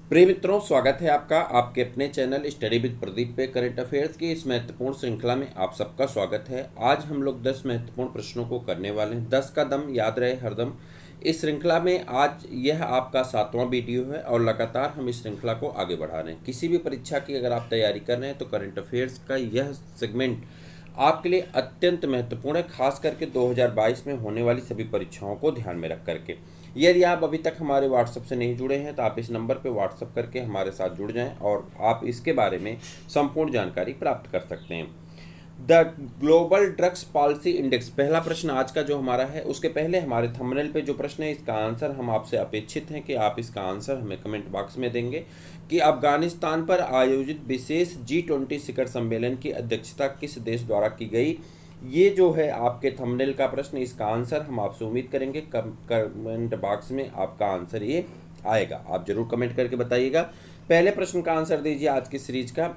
प्रिय मित्रों, स्वागत है आपका आपके अपने चैनल स्टडी विद प्रदीप पे करंट अफेयर्स की इस महत्वपूर्ण श्रृंखला में आप सबका स्वागत है। आज हम लोग 10 महत्वपूर्ण प्रश्नों को करने वाले हैं। 10 का दम याद रहे हरदम। इस श्रृंखला में आज यह आपका 7वां वीडियो है और लगातार हम इस श्रृंखला को आगे बढ़ा रहे हैं। किसी भी परीक्षा की अगर आप तैयारी कर रहे हैं तो करंट अफेयर्स का यह सेगमेंट आपके लिए अत्यंत महत्वपूर्ण है, खास करके 2022 में होने वाली सभी परीक्षाओं को ध्यान में रख करके। यदि आप अभी तक हमारे व्हाट्सएप से नहीं जुड़े हैं तो आप इस नंबर पर व्हाट्सएप करके हमारे साथ जुड़ जाएं और आप इसके बारे में संपूर्ण जानकारी प्राप्त कर सकते हैं। The global drugs policy index, पहला प्रश्न आज का जो हमारा है, उसके पहले हमारे थंबनेल पे जो प्रश्न है इसका आंसर हम आपसे अपेक्षित हैं कि आप इसका आंसर हमें कमेंट बॉक्स में देंगे कि अफगानिस्तान पर आयोजित विशेष G20 शिखर सम्मेलन की अध्यक्षता किस देश द्वारा की गई। ये जो है आपके थंबनेल का प्रश्न, इसका आंसर हम आपसे उम्मीद करेंगे कमेंट बॉक्स में आपका आंसर ये आएगा। आप जरूर कमेंट करके बताइएगा। पहले प्रश्न का आंसर दीजिए आज की सीरीज का।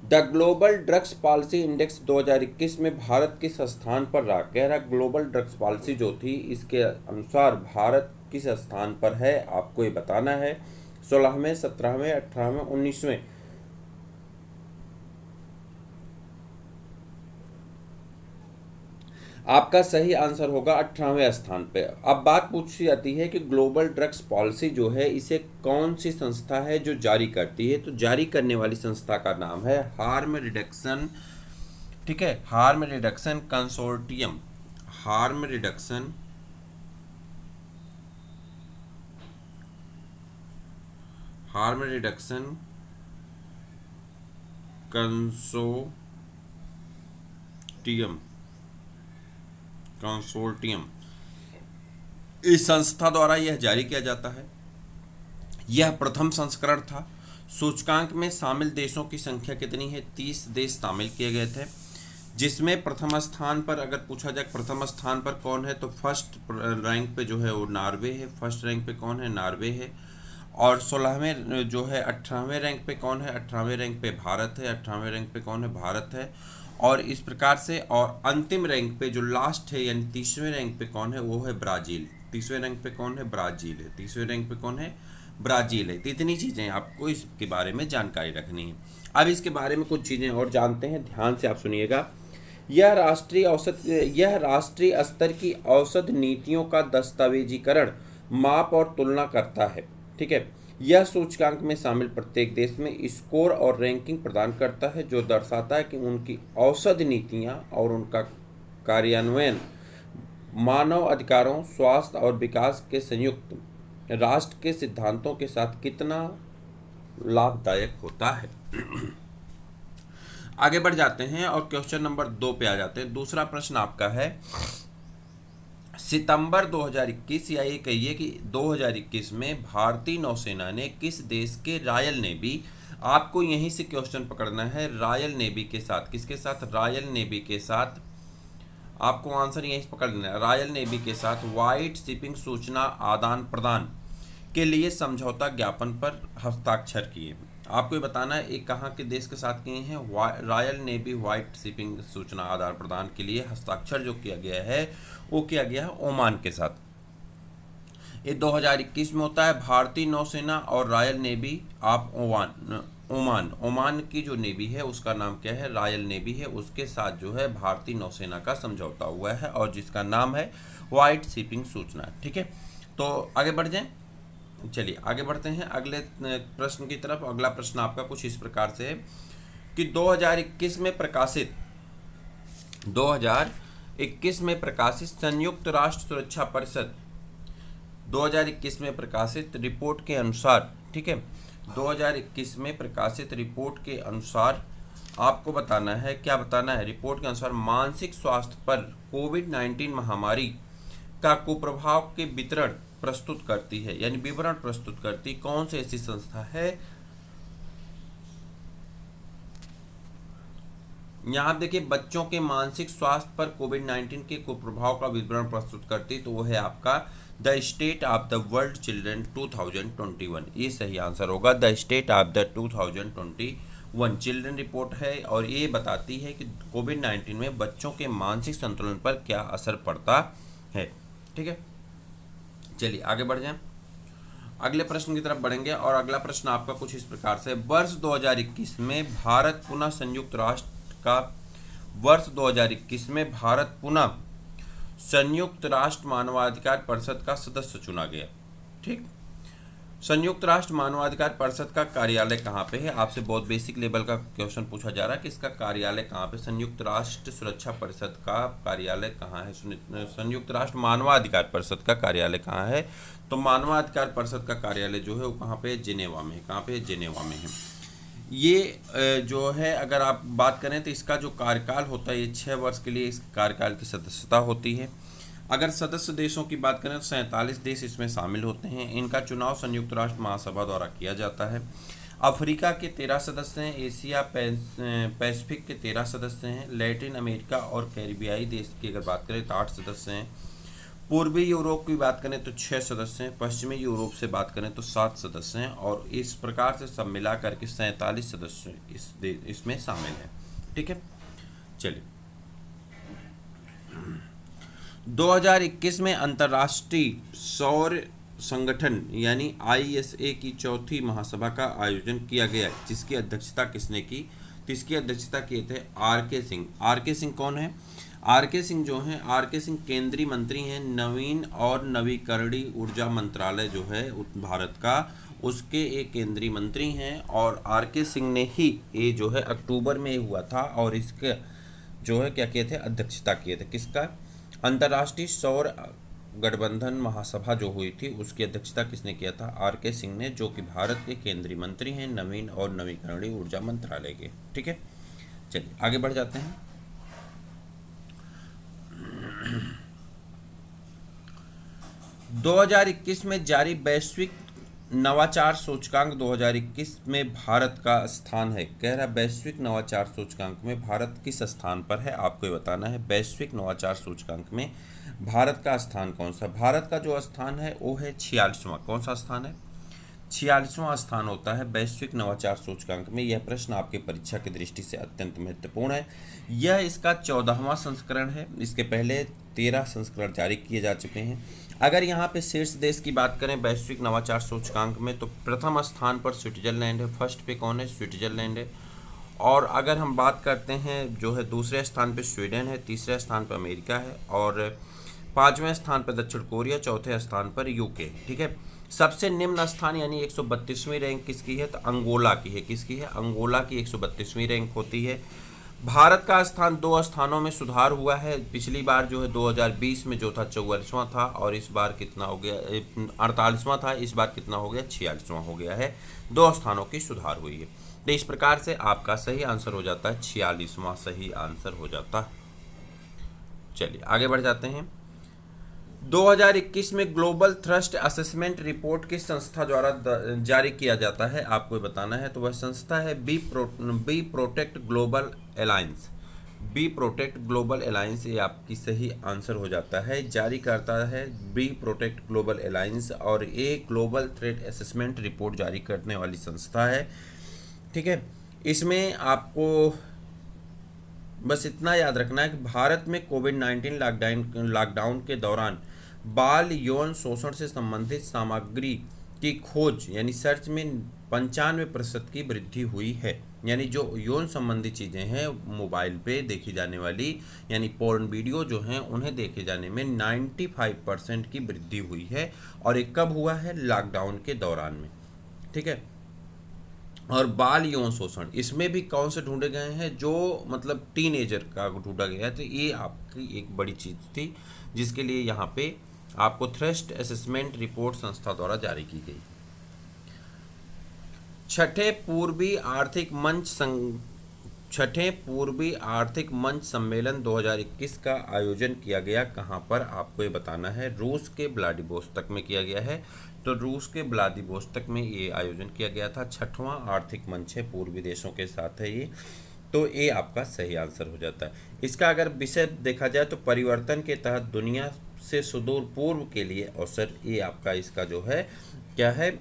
The global drugs policy index 2021 में भारत किस स्थान पर रहा। कह रहा ग्लोबल ड्रग्स पॉलिसी जो थी इसके अनुसार भारत किस स्थान पर है, आपको ये बताना है। 16वें, 17वें, 18वें, 19वें। आपका सही आंसर होगा 18वें स्थान पे। अब बात पूछी जाती है कि ग्लोबल ड्रग्स पॉलिसी जो है इसे कौन सी संस्था है जो जारी करती है। तो जारी करने वाली संस्था का नाम है हार्म रिडक्शन, ठीक है, harm reduction consortium. Harm reduction consortium इस संस्था द्वारा यह जारी किया जाता है। यह प्रथम संस्करण था। सूचकांक में शामिल देशों की संख्या कितनी है? 30 देश शामिल किए गए थे, जिसमें प्रथम स्थान पर अगर पूछा जाए प्रथम स्थान पर कौन है तो फर्स्ट रैंक पे जो है वो नॉर्वे है। फर्स्ट रैंक पे कौन है? नॉर्वे है। और 16वें जो है 18वें रैंक पे कौन है? 18वें रैंक पे भारत है। 18वें रैंक पे कौन है? भारत है। और इस प्रकार से, और अंतिम रैंक पे जो लास्ट है यानी 30वें रैंक पे कौन है? वो है ब्राज़ील। 30वें रैंक पे कौन है? ब्राज़ील है। 30वें रैंक पे कौन है? ब्राज़ील है। तो इतनी चीज़ें आपको इसके बारे में जानकारी रखनी है। अब इसके बारे में कुछ चीज़ें और जानते हैं, ध्यान से आप सुनिएगा। यह राष्ट्रीय स्तर की औसत नीतियों का दस्तावेजीकरण, माप और तुलना करता है, ठीक है। यह सूचकांक में शामिल प्रत्येक देश में स्कोर और रैंकिंग प्रदान करता है जो दर्शाता है कि उनकी औसत नीतियां और उनका कार्यान्वयन मानव अधिकारों, स्वास्थ्य और विकास के संयुक्त राष्ट्र के सिद्धांतों के साथ कितना लाभदायक होता है। आगे बढ़ जाते हैं और क्वेश्चन नंबर 2 पे आ जाते हैं। दूसरा प्रश्न आपका है, सितंबर 2021 या ये कहिए कि 2021 में भारतीय नौसेना ने किस देश के रॉयल नेवी, आपको यहीं से क्वेश्चन पकड़ना है, रॉयल नेवी के साथ, किसके साथ? रॉयल नेवी के साथ। आपको आंसर यहीं से पकड़ना है। रॉयल नेवी के साथ व्हाइट शिपिंग सूचना आदान प्रदान के लिए समझौता ज्ञापन पर हस्ताक्षर किए। आपको ये बताना है एक कहाँ के देश के साथ किए हैं। रॉयल नेवी व्हाइट शिपिंग सूचना आदान प्रदान के लिए हस्ताक्षर जो किया गया है वो किया गया है ओमान के साथ। ये 2021 में होता है। भारतीय नौसेना और रॉयल नेवी ऑफ ओमान की जो नेवी है उसका नाम क्या है? रॉयल नेवी है। उसके साथ जो है भारतीय नौसेना का समझौता हुआ है और जिसका नाम है व्हाइट शिपिंग सूचना, ठीक है। तो आगे बढ़ जाएं, चलिए आगे बढ़ते हैं अगले प्रश्न की तरफ। अगला प्रश्न आपका कुछ इस प्रकार से है कि 2021 में प्रकाशित संयुक्त राष्ट्र सुरक्षा परिषद 2021 में प्रकाशित रिपोर्ट के अनुसार, ठीक है, 2021 में प्रकाशित रिपोर्ट के अनुसार आपको बताना है, क्या बताना है? रिपोर्ट के अनुसार मानसिक स्वास्थ्य पर कोविड-19 महामारी का कुप्रभाव के वितरण प्रस्तुत करती है, यानी विवरण प्रस्तुत करती कौन सी ऐसी संस्था है? यहाँ देखिए, बच्चों के मानसिक स्वास्थ्य पर कोविड-19 के कुप्रभाव का विवरण प्रस्तुत करती, तो वो है आपका the state of the world children 2021। ये सही आंसर होगा। The state of the 2021 children report है और ये बताती है कि कोविड-19 में बच्चों के मानसिक संतुलन पर क्या असर पड़ता है, ठीक है। चलिए आगे बढ़ जाएं। अगले प्रश्न की तरफ बढ़ेंगे और अगला प्रश्न आपका कुछ इस प्रकार से, वर्ष 2021 में भारत पुनः संयुक्त राष्ट्र का वर्ष 2021 में भारत पुनः संयुक्त राष्ट्र मानवाधिकार परिषद का सदस्य चुना गया। ठीक, संयुक्त राष्ट्र मानवाधिकार परिषद का कार्यालय कहाँ पे है? आपसे बहुत बेसिक लेवल का क्वेश्चन पूछा जा रहा है कि इसका कार्यालय कहाँ पे, संयुक्त राष्ट्र सुरक्षा परिषद का कार्यालय कहाँ है, संयुक्त राष्ट्र मानवाधिकार परिषद का कार्यालय कहाँ है? तो मानवाधिकार परिषद का कार्यालय जो है वो कहाँ पे? जिनेवा में है। कहाँ पे? जिनेवा में है। ये जो है अगर आप बात करें तो इसका जो कार्यकाल होता है ये 6 वर्ष के लिए इस कार्यकाल की सदस्यता होती है। अगर सदस्य देशों की बात करें तो 47 देश इसमें शामिल होते हैं। इनका चुनाव संयुक्त राष्ट्र महासभा द्वारा किया जाता है। अफ्रीका के 13 सदस्य हैं, एशिया पैसिफिक के 13 सदस्य हैं, लैटिन अमेरिका और कैरिबियाई देश की अगर बात करें तो 8 सदस्य हैं, पूर्वी यूरोप की बात करें तो 6 सदस्य हैं, पश्चिमी यूरोप से बात करें तो 7 सदस्य हैं और इस प्रकार से सब मिला करके 47 सदस्य इसमें शामिल हैं। ठीक है, चलिए 2021 में अंतर्राष्ट्रीय सौर संगठन यानी ISA की चौथी महासभा का आयोजन किया गया, जिसकी अध्यक्षता किसने की? तो इसकी अध्यक्षता किए थे RK सिंह। RK सिंह कौन है? RK सिंह जो हैं, RK सिंह केंद्रीय मंत्री हैं, नवीन और नवीकरणीय ऊर्जा मंत्रालय जो है भारत का, उसके एक केंद्रीय मंत्री हैं और RK सिंह ने ही ये जो है अक्टूबर में हुआ था और इसके जो है क्या किए थे? अध्यक्षता किए थे। किसका? अंतर्राष्ट्रीय सौर गठबंधन महासभा जो हुई थी उसकी अध्यक्षता किसने किया था? RK सिंह ने, जो कि भारत के केंद्रीय मंत्री हैं, नवीन और नवीकरणीय ऊर्जा मंत्रालय के। ठीक है, चलिए आगे बढ़ जाते हैं। – 2021 में जारी वैश्विक नवाचार सूचकांक 2021 में भारत का स्थान है। कह रहा वैश्विक नवाचार सूचकांक में भारत किस स्थान पर है? आपको ये बताना है। वैश्विक नवाचार सूचकांक में भारत का स्थान कौन सा? भारत का जो स्थान है वो है 46वां। कौन सा स्थान है? 46वां स्थान होता है वैश्विक नवाचार सूचकांक में। यह प्रश्न आपके परीक्षा की दृष्टि से अत्यंत महत्वपूर्ण है। यह इसका 14वां संस्करण है। इसके पहले 13 संस्करण जारी किए जा चुके हैं। अगर यहाँ पे शीर्ष देश की बात करें वैश्विक नवाचार सूचकांक में तो प्रथम स्थान पर स्विट्जरलैंड है। फर्स्ट पे कौन है? स्विट्जरलैंड है। और अगर हम बात करते हैं जो है दूसरे स्थान पे स्वीडन है, तीसरे स्थान पर अमेरिका है और 5वें स्थान पर दक्षिण कोरिया, चौथे स्थान पर UK। ठीक है, सबसे निम्न स्थान यानी 132वीं रैंक किसकी है? तो अंगोला की है। किसकी है? अंगोला की 132वीं रैंक होती है। भारत का स्थान 2 स्थानों में सुधार हुआ है। पिछली बार जो है 2020 में जो था 44वां था और इस बार कितना हो गया? 48वां था। इस बार कितना हो गया? 46वां हो गया है। 2 स्थानों की सुधार हुई है। तो इस प्रकार से आपका सही आंसर हो जाता है 46वां सही आंसर हो जाता है। चलिए आगे बढ़ जाते हैं। 2021 में ग्लोबल थ्रस्ट असेसमेंट रिपोर्ट किस संस्था द्वारा जारी किया जाता है? आपको बताना है। तो वह संस्था है B protect global alliance. B protect global alliance, ये आपकी सही आंसर हो जाता है। जारी करता है बी प्रोटेक्ट ग्लोबल अलायंस और ये ग्लोबल थ्रेट असेसमेंट रिपोर्ट जारी करने वाली संस्था है। ठीक है, इसमें आपको बस इतना याद रखना है कि भारत में कोविड-19 लॉकडाउन के दौरान बाल यौन शोषण से संबंधित सामग्री की खोज यानी सर्च में 95% की वृद्धि हुई है। यानी जो यौन संबंधी चीज़ें हैं मोबाइल पे देखी जाने वाली यानी पोर्न वीडियो जो हैं उन्हें देखे जाने में 95% की वृद्धि हुई है और ये कब हुआ है? लॉकडाउन के दौरान में। ठीक है, और बाल यौन शोषण इसमें भी कौन से ढूंढे गए हैं? जो मतलब टीनेजर का ढूंढा गया है। तो ये आपकी एक बड़ी चीज़ थी जिसके लिए यहाँ पे आपको थ्रस्ट असेसमेंट रिपोर्ट संस्था द्वारा जारी की गई। छठे पूर्वी आर्थिक मंच सम्मेलन 2021 का आयोजन किया गया कहाँ पर? आपको ये बताना है। रूस के व्लादिवोस्तोक में किया गया है। तो रूस के व्लादिवोस्तोक में ये आयोजन किया गया था। 6वां आर्थिक मंच है, पूर्वी देशों के साथ है ये। तो ये आपका सही आंसर हो जाता है। इसका अगर विषय देखा जाए तो परिवर्तन के तहत दुनिया से सुदूर पूर्व के लिए अवसर, ये आपका इसका जो है क्या है?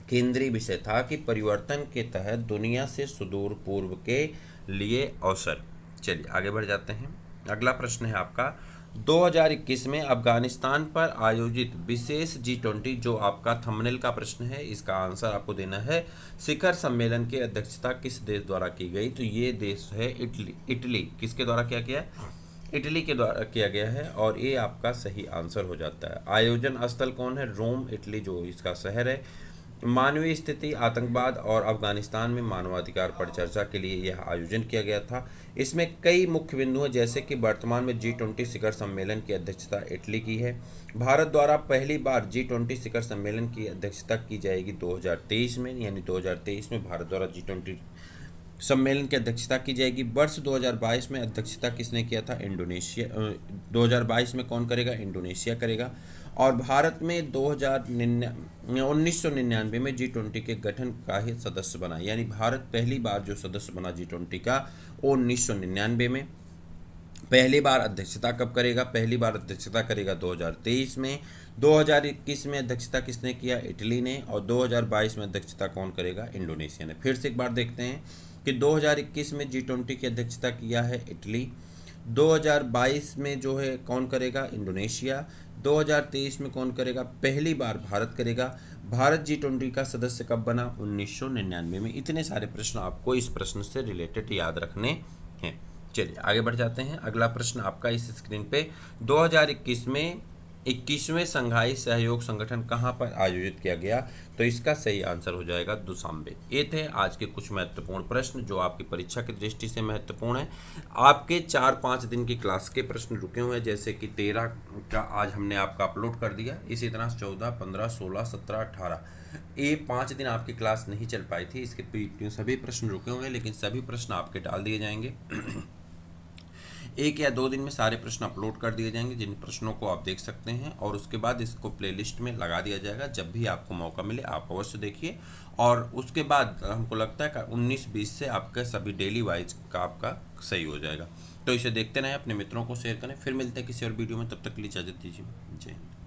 केंद्रीय विषय था कि परिवर्तन के तहत दुनिया से सुदूर पूर्व के लिए अवसर। चलिए आगे बढ़ जाते हैं। अगला प्रश्न है आपका 2021 में अफगानिस्तान पर आयोजित विशेष G20, जो आपका थंबनेल का प्रश्न है, इसका आंसर आपको देना है। शिखर सम्मेलन की अध्यक्षता किस देश द्वारा की गई? तो ये देश है इटली। इटली किसके द्वारा किया गया है? इटली के द्वारा किया गया है, और ये आपका सही आंसर हो जाता है। आयोजन स्थल कौन है? रोम, इटली जो इसका शहर है। मानवीय स्थिति, आतंकवाद और अफगानिस्तान में मानवाधिकार पर चर्चा के लिए यह आयोजन किया गया था। इसमें कई मुख्य बिंदु हैं, जैसे कि वर्तमान में G20 शिखर सम्मेलन की अध्यक्षता इटली की है। भारत द्वारा पहली बार G20 शिखर सम्मेलन की अध्यक्षता की जाएगी 2023 में, यानी 2023 में भारत द्वारा G20 सम्मेलन की अध्यक्षता की जाएगी। वर्ष 2022 में अध्यक्षता किसने किया था? इंडोनेशिया। 2022 में कौन करेगा? इंडोनेशिया करेगा। और भारत में 1999 में G20 के गठन का ही सदस्य बना, यानी भारत पहली बार जो सदस्य बना G20 का, वो 1999 में। पहली बार अध्यक्षता कब करेगा? पहली बार अध्यक्षता करेगा 2023 में। 2021 में अध्यक्षता किसने किया? इटली ने। और 2022 में अध्यक्षता कौन करेगा? इंडोनेशिया ने। फिर से एक बार देखते हैं कि 2021 में G20 की अध्यक्षता किया है इटली। 2022 में जो है कौन करेगा? इंडोनेशिया। 2023 में कौन करेगा? पहली बार भारत करेगा। भारत G20 का सदस्य कब बना? 1999 में। इतने सारे प्रश्न आपको इस प्रश्न से रिलेटेड याद रखने हैं। चलिए आगे बढ़ जाते हैं। अगला प्रश्न आपका इस स्क्रीन पे, 2021 में 21वें संघाई सहयोग संगठन कहाँ पर आयोजित किया गया? तो इसका सही आंसर हो जाएगा दुशांबे। ये थे आज के कुछ महत्वपूर्ण प्रश्न जो आपकी परीक्षा की दृष्टि से महत्वपूर्ण है। आपके 4-5 दिन की क्लास के प्रश्न रुके हुए हैं, जैसे कि 13 का आज हमने आपका अपलोड कर दिया। इसी तरह 14, 15, 16, 17, 18 ये 5 दिन आपकी क्लास नहीं चल पाई थी। इसके सभी प्रश्न रुके हुए हैं, लेकिन सभी प्रश्न आपके डाल दिए जाएंगे। 1 या 2 दिन में सारे प्रश्न अपलोड कर दिए जाएंगे, जिन प्रश्नों को आप देख सकते हैं, और उसके बाद इसको प्लेलिस्ट में लगा दिया जाएगा। जब भी आपको मौका मिले आप अवश्य देखिए। और उसके बाद हमको लगता है कि 19-20 से आपका सभी डेली वाइज का आपका सही हो जाएगा। तो इसे देखते रहें, अपने मित्रों को शेयर करें। फिर मिलते हैं किसी और वीडियो में, तब तक के लिए इजाज़त दीजिए। जय हिंद।